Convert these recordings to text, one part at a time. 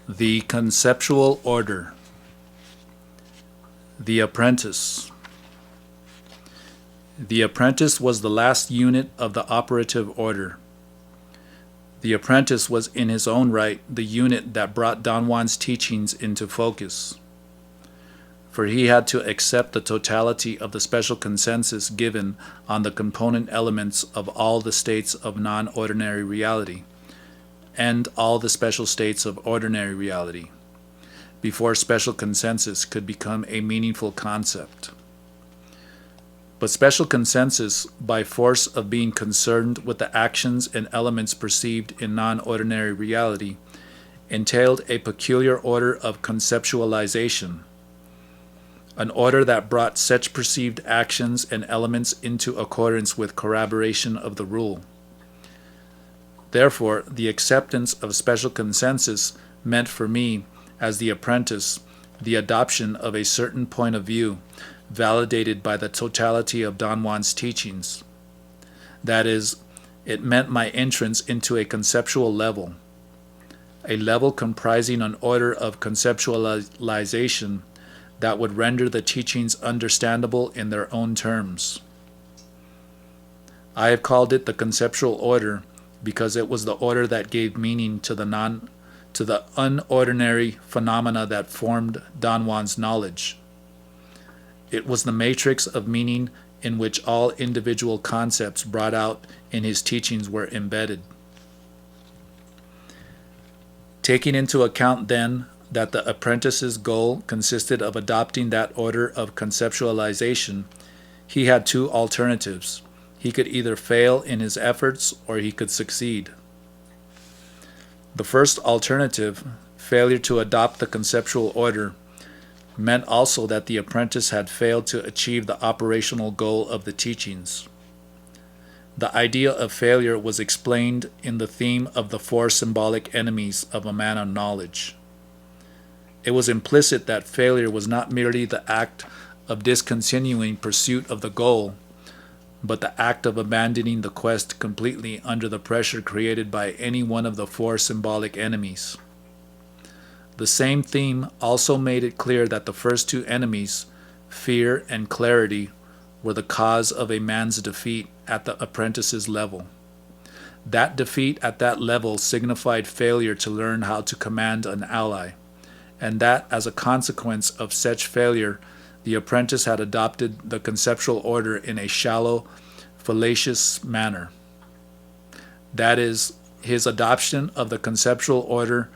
The conceptual order. The apprentice. The apprentice was the last unit of the operative order. The apprentice was in his own right the unit that brought Don Juan's teachings into focus, for he had to accept the totality of the special consensus given on the component elements of all the states of non-ordinary reality and all the special states of ordinary reality before special consensus could become a meaningful concept. But special consensus, by force of being concerned with the actions and elements perceived in non-ordinary reality, entailed a peculiar order of conceptualization, an order that brought such perceived actions and elements into accordance with corroboration of the rule. Therefore, the acceptance of special consensus meant for me, as the apprentice, the adoption of a certain point of view, validated by the totality of Don Juan's teachings. That is, it meant my entrance into a conceptual level, a level comprising an order of conceptualization that would render the teachings understandable in their own terms. I have called it the conceptual order because it was the order that gave meaning to the unordinary phenomena that formed Don Juan's knowledge. It was the matrix of meaning in which all individual concepts brought out in his teachings were embedded. Taking into account then that the apprentice's goal consisted of adopting that order of conceptualization, he had two alternatives. He could either fail in his efforts or he could succeed. The first alternative, failure to adopt the conceptual order, meant also that the apprentice had failed to achieve the operational goal of the teachings. The idea of failure was explained in the theme of the four symbolic enemies of a man of knowledge. It was implicit that failure was not merely the act of discontinuing pursuit of the goal, but the act of abandoning the quest completely under the pressure created by any one of the four symbolic enemies. The same theme also made it clear that the first two enemies, fear and clarity, were the cause of a man's defeat at the apprentice's level. That defeat at that level signified failure to learn how to command an ally, and that as a consequence of such failure, the apprentice had adopted the conceptual order in a shallow, fallacious manner. That is, his adoption of the conceptual order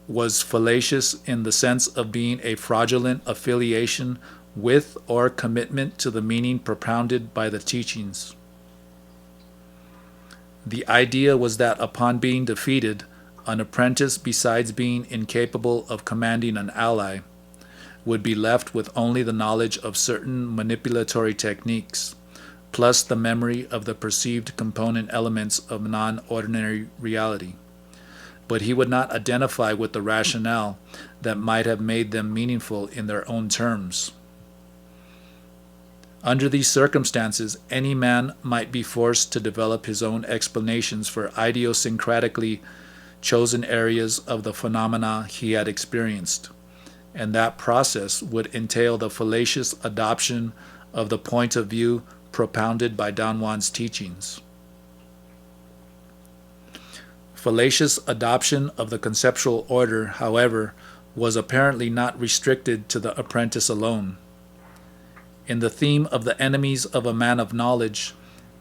was fallacious in the sense of being a fraudulent affiliation with or commitment to the meaning propounded by the teachings. The idea was that upon being defeated, an apprentice, besides being incapable of commanding an ally, would be left with only the knowledge of certain manipulatory techniques, plus the memory of the perceived component elements of non-ordinary reality. But he would not identify with the rationale that might have made them meaningful in their own terms. Under these circumstances, any man might be forced to develop his own explanations for idiosyncratically chosen areas of the phenomena he had experienced, and that process would entail the fallacious adoption of the point of view propounded by Don Juan's teachings. Fallacious adoption of the conceptual order, however, was apparently not restricted to the apprentice alone. In the theme of the enemies of a man of knowledge,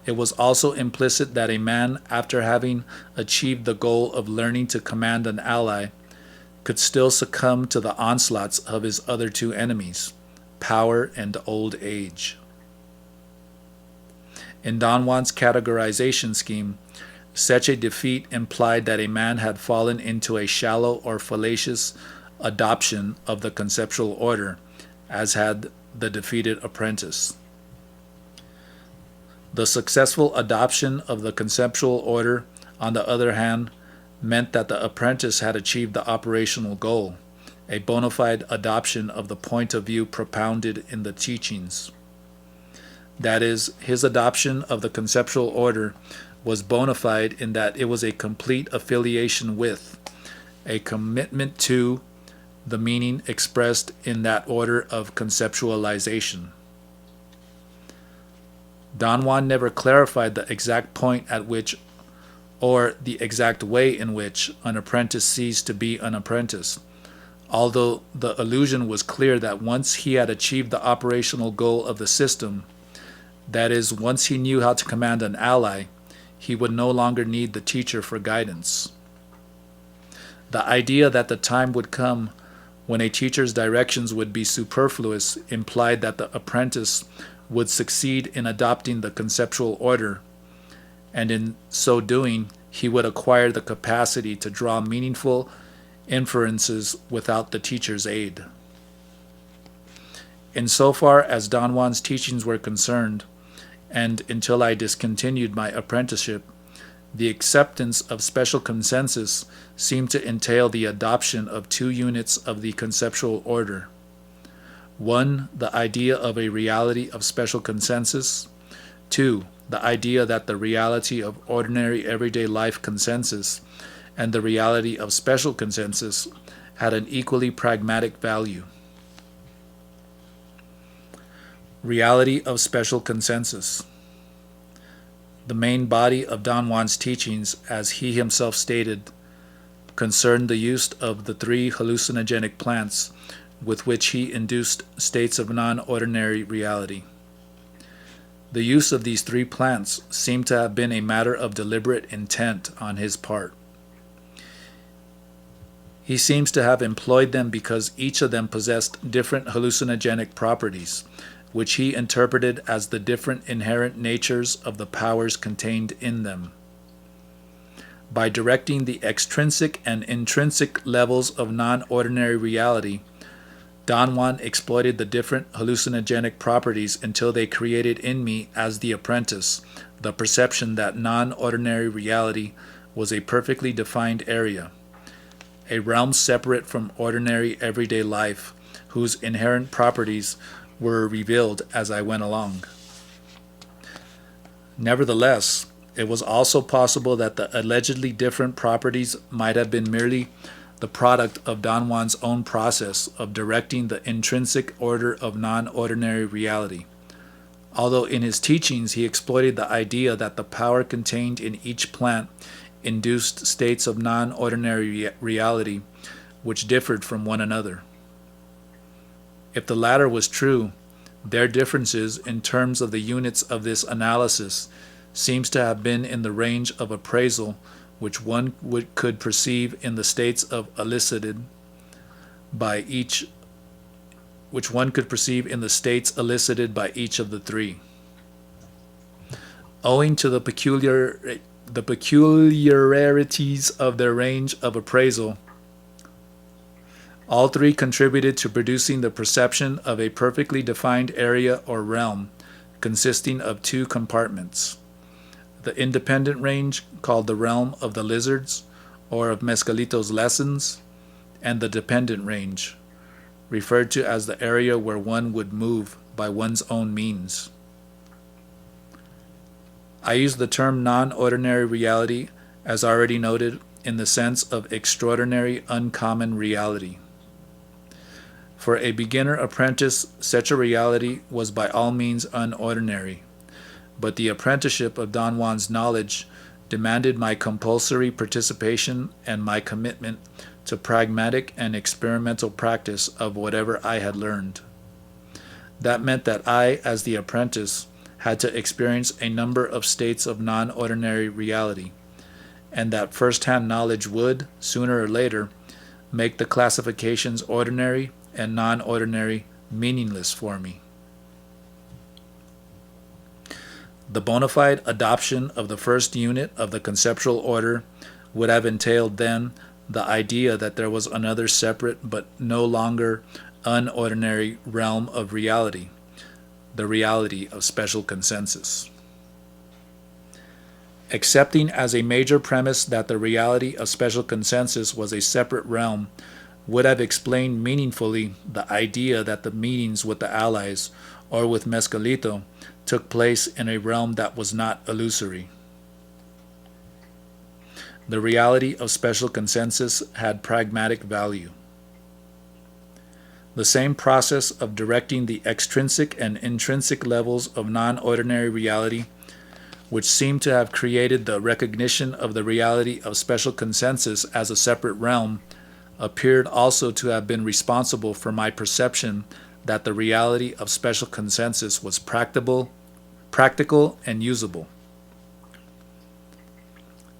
it was also implicit that a man, after having achieved the goal of learning to command an ally, could still succumb to the onslaughts of his other two enemies, power and old age. In Don Juan's categorization scheme, such a defeat implied that a man had fallen into a shallow or fallacious adoption of the conceptual order, as had the defeated apprentice. The successful adoption of the conceptual order, on the other hand, meant that the apprentice had achieved the operational goal, a bona fide adoption of the point of view propounded in the teachings. That is, his adoption of the conceptual order was bona fide in that it was a complete affiliation with, a commitment to the meaning expressed in that order of conceptualization. Don Juan never clarified the exact point at which, or the exact way in which, an apprentice ceased to be an apprentice, although the allusion was clear that once he had achieved the operational goal of the system, that is, once he knew how to command an ally, he would no longer need the teacher for guidance. The idea that the time would come when a teacher's directions would be superfluous implied that the apprentice would succeed in adopting the conceptual order, and in so doing, he would acquire the capacity to draw meaningful inferences without the teacher's aid. Insofar as Don Juan's teachings were concerned, and until I discontinued my apprenticeship, the acceptance of special consensus seemed to entail the adoption of two units of the conceptual order. One, the idea of a reality of special consensus. Two, the idea that the reality of ordinary everyday life consensus and the reality of special consensus had an equally pragmatic value. Reality of special consensus. The main body of Don Juan's teachings, as he himself stated, concerned the use of the three hallucinogenic plants with which he induced states of non-ordinary reality. The use of these three plants seemed to have been a matter of deliberate intent on his part. He seems to have employed them because each of them possessed different hallucinogenic properties, which he interpreted as the different inherent natures of the powers contained in them. By directing the extrinsic and intrinsic levels of non-ordinary reality, Don Juan exploited the different hallucinogenic properties until they created in me, as the apprentice, the perception that non-ordinary reality was a perfectly defined area, a realm separate from ordinary everyday life, whose inherent properties were revealed as I went along. Nevertheless, it was also possible that the allegedly different properties might have been merely the product of Don Juan's own process of directing the intrinsic order of non-ordinary reality, although in his teachings he exploited the idea that the power contained in each plant induced states of non-ordinary reality which differed from one another. If the latter was true, their differences in terms of the units of this analysis seems to have been in the range of appraisal which one could perceive in the states of elicited by each of the three. Owing to the peculiarities of their range of appraisal, all three contributed to producing the perception of a perfectly defined area or realm consisting of two compartments: the independent range, called the realm of the lizards or of Mescalito's lessons, and the dependent range, referred to as the area where one would move by one's own means. I use the term non-ordinary reality, as already noted, in the sense of extraordinary, uncommon reality. For a beginner apprentice, such a reality was by all means unordinary, but the apprenticeship of Don Juan's knowledge demanded my compulsory participation and my commitment to pragmatic and experimental practice of whatever I had learned. That meant that I, as the apprentice, had to experience a number of states of non-ordinary reality, and that first-hand knowledge would, sooner or later, make the classifications ordinary and non-ordinary meaningless for me. The bona fide adoption of the first unit of the conceptual order would have entailed then the idea that there was another separate but no longer unordinary realm of reality, the reality of special consensus. Accepting as a major premise that the reality of special consensus was a separate realm would have explained meaningfully the idea that the meetings with the allies or with Mescalito took place in a realm that was not illusory. The reality of special consensus had pragmatic value. The same process of directing the extrinsic and intrinsic levels of non-ordinary reality, which seemed to have created the recognition of the reality of special consensus as a separate realm, appeared also to have been responsible for my perception that the reality of special consensus was practical and usable.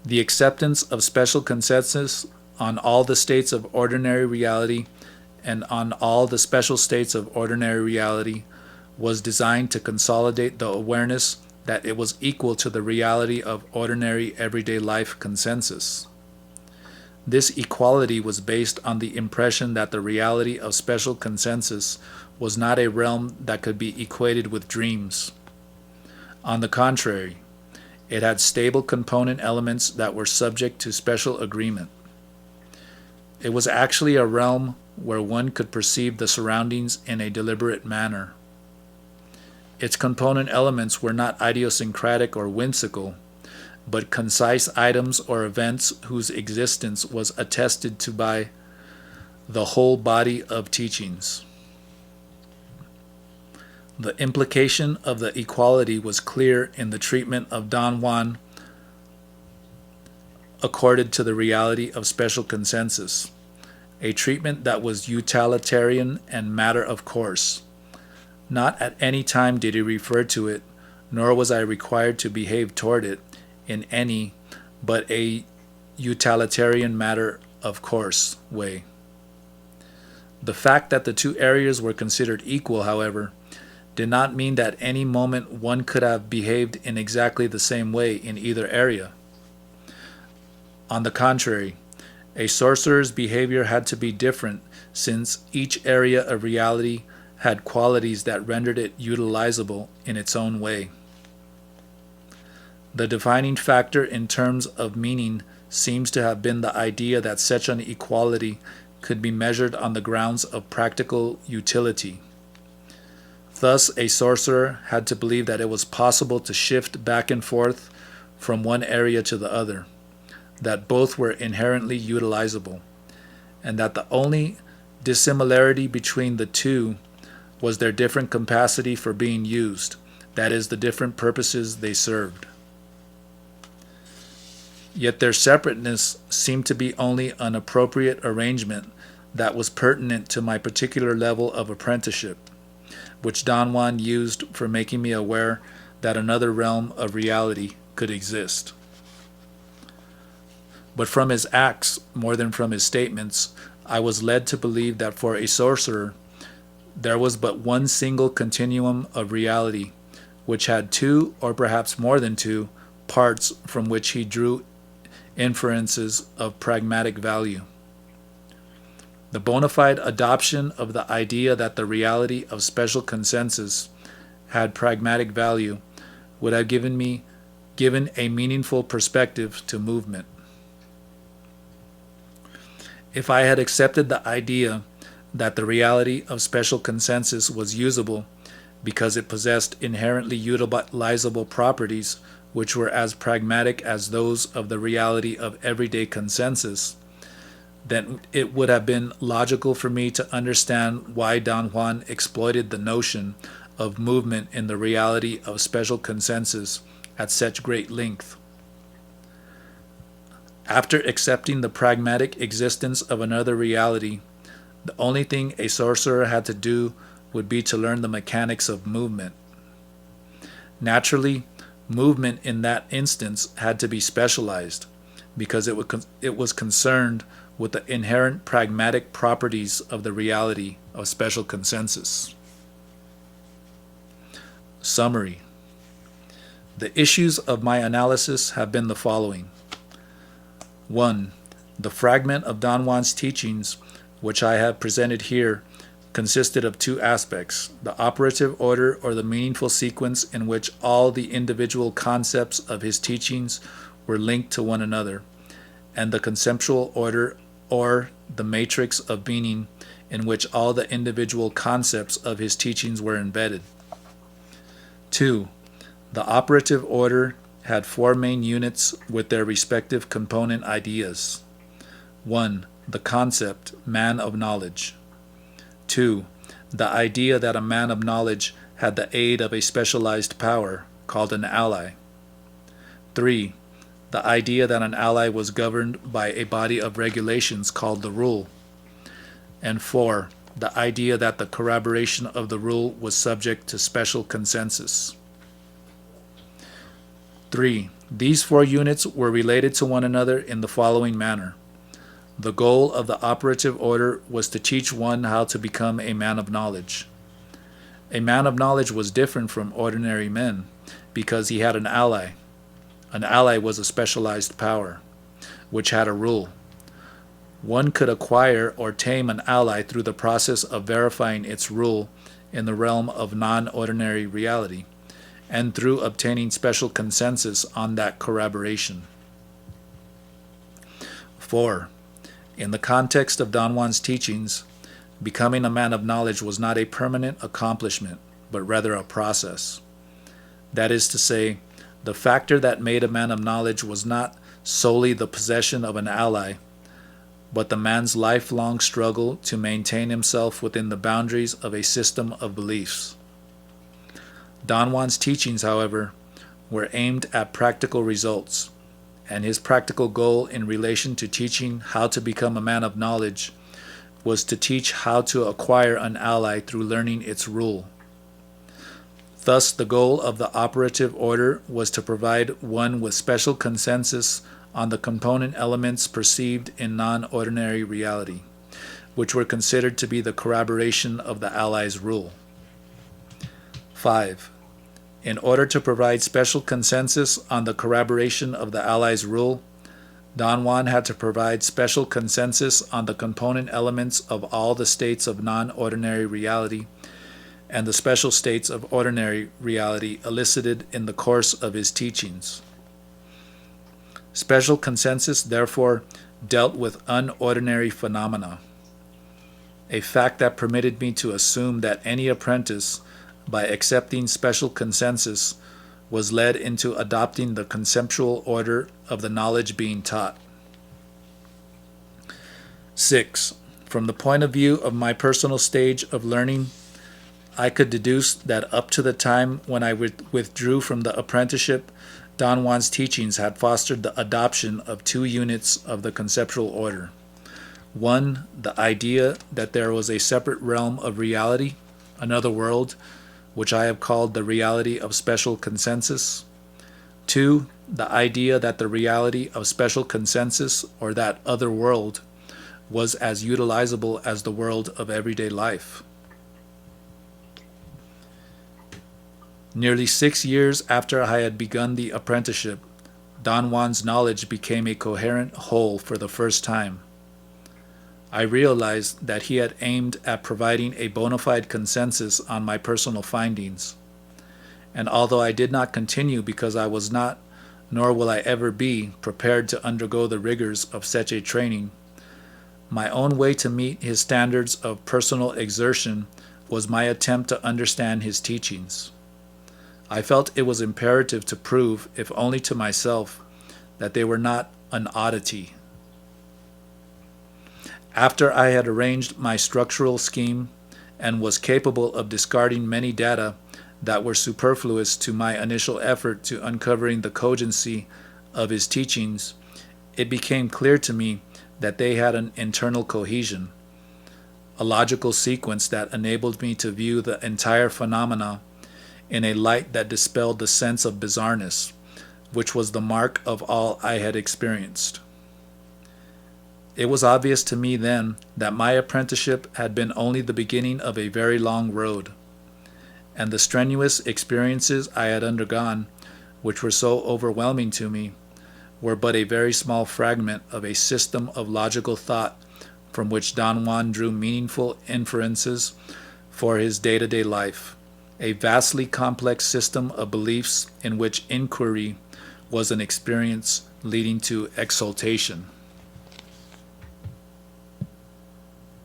The acceptance of special consensus on all the states of ordinary reality and on all the special states of ordinary reality was designed to consolidate the awareness that it was equal to the reality of ordinary everyday life consensus. This equality was based on the impression that the reality of special consensus was not a realm that could be equated with dreams. On the contrary, it had stable component elements that were subject to special agreement. It was actually a realm where one could perceive the surroundings in a deliberate manner. Its component elements were not idiosyncratic or whimsical, but concise items or events whose existence was attested to by the whole body of teachings. The implication of the equality was clear in the treatment of Don Juan accorded to the reality of special consensus, a treatment that was utilitarian and matter of course. Not at any time did he refer to it, nor was I required to behave toward it in any but a utilitarian matter of course way. The fact that the two areas were considered equal, however, did not mean that any moment one could have behaved in exactly the same way in either area. On the contrary, a sorcerer's behavior had to be different, since each area of reality had qualities that rendered it utilizable in its own way. The defining factor in terms of meaning seems to have been the idea that such an equality could be measured on the grounds of practical utility. Thus, a sorcerer had to believe that it was possible to shift back and forth from one area to the other, that both were inherently utilizable, and that the only dissimilarity between the two was their different capacity for being used, that is, the different purposes they served. Yet their separateness seemed to be only an appropriate arrangement that was pertinent to my particular level of apprenticeship, which Don Juan used for making me aware that another realm of reality could exist. But from his acts, more than from his statements, I was led to believe that for a sorcerer, there was but one single continuum of reality, which had two, or perhaps more than two, parts from which he drew inferences of pragmatic value. The bona fide adoption of the idea that the reality of special consensus had pragmatic value would have given a meaningful perspective to movement. If I had accepted the idea that the reality of special consensus was usable because it possessed inherently utilizable properties which were as pragmatic as those of the reality of everyday consensus, then it would have been logical for me to understand why Don Juan exploited the notion of movement in the reality of special consensus at such great length. After accepting the pragmatic existence of another reality, the only thing a sorcerer had to do would be to learn the mechanics of movement. Naturally, movement in that instance had to be specialized, because it was concerned with the inherent pragmatic properties of the reality of special consensus. Summary. The issues of my analysis have been the following. 1. The fragment of Don Juan's teachings, which I have presented here, consisted of two aspects: the operative order, or the meaningful sequence in which all the individual concepts of his teachings were linked to one another, and the conceptual order, or the matrix of meaning, in which all the individual concepts of his teachings were embedded. 2. The operative order had four main units with their respective component ideas. 1. The concept, man of knowledge. 2. The idea that a man of knowledge had the aid of a specialized power, called an ally. 3. The idea that an ally was governed by a body of regulations called the rule. And 4. The idea that the corroboration of the rule was subject to special consensus. 3. These four units were related to one another in the following manner. The goal of the operative order was to teach one how to become a man of knowledge. A man of knowledge was different from ordinary men because he had an ally. An ally was a specialized power, which had a rule. One could acquire or tame an ally through the process of verifying its rule in the realm of non-ordinary reality, and through obtaining special consensus on that corroboration. 4. In the context of Don Juan's teachings, becoming a man of knowledge was not a permanent accomplishment, but rather a process. That is to say, the factor that made a man of knowledge was not solely the possession of an ally, but the man's lifelong struggle to maintain himself within the boundaries of a system of beliefs. Don Juan's teachings, however, were aimed at practical results, and his practical goal in relation to teaching how to become a man of knowledge was to teach how to acquire an ally through learning its rule. Thus, the goal of the operative order was to provide one with special consensus on the component elements perceived in non-ordinary reality, which were considered to be the corroboration of the ally's rule. 5. In order to provide special consensus on the corroboration of the ally's rule, Don Juan had to provide special consensus on the component elements of all the states of non-ordinary reality and the special states of ordinary reality elicited in the course of his teachings. Special consensus, therefore, dealt with unordinary phenomena, a fact that permitted me to assume that any apprentice, by accepting special consensus, was led into adopting the conceptual order of the knowledge being taught. 6. From the point of view of my personal stage of learning, I could deduce that up to the time when I withdrew from the apprenticeship, Don Juan's teachings had fostered the adoption of two units of the conceptual order. 1. The idea that there was a separate realm of reality, another world, which I have called the reality of special consensus. 2. The idea that the reality of special consensus, or that other world, was as utilizable as the world of everyday life. Nearly 6 years after I had begun the apprenticeship, Don Juan's knowledge became a coherent whole for the first time. I realized that he had aimed at providing a bona fide consensus on my personal findings. And although I did not continue because I was not, nor will I ever be, prepared to undergo the rigors of such a training, my own way to meet his standards of personal exertion was my attempt to understand his teachings. I felt it was imperative to prove, if only to myself, that they were not an oddity. After I had arranged my structural scheme and was capable of discarding many data that were superfluous to my initial effort to uncovering the cogency of his teachings, it became clear to me that they had an internal cohesion, a logical sequence that enabled me to view the entire phenomena in a light that dispelled the sense of bizarreness, which was the mark of all I had experienced. It was obvious to me then that my apprenticeship had been only the beginning of a very long road, and the strenuous experiences I had undergone, which were so overwhelming to me, were but a very small fragment of a system of logical thought from which Don Juan drew meaningful inferences for his day-to-day life, a vastly complex system of beliefs in which inquiry was an experience leading to exaltation.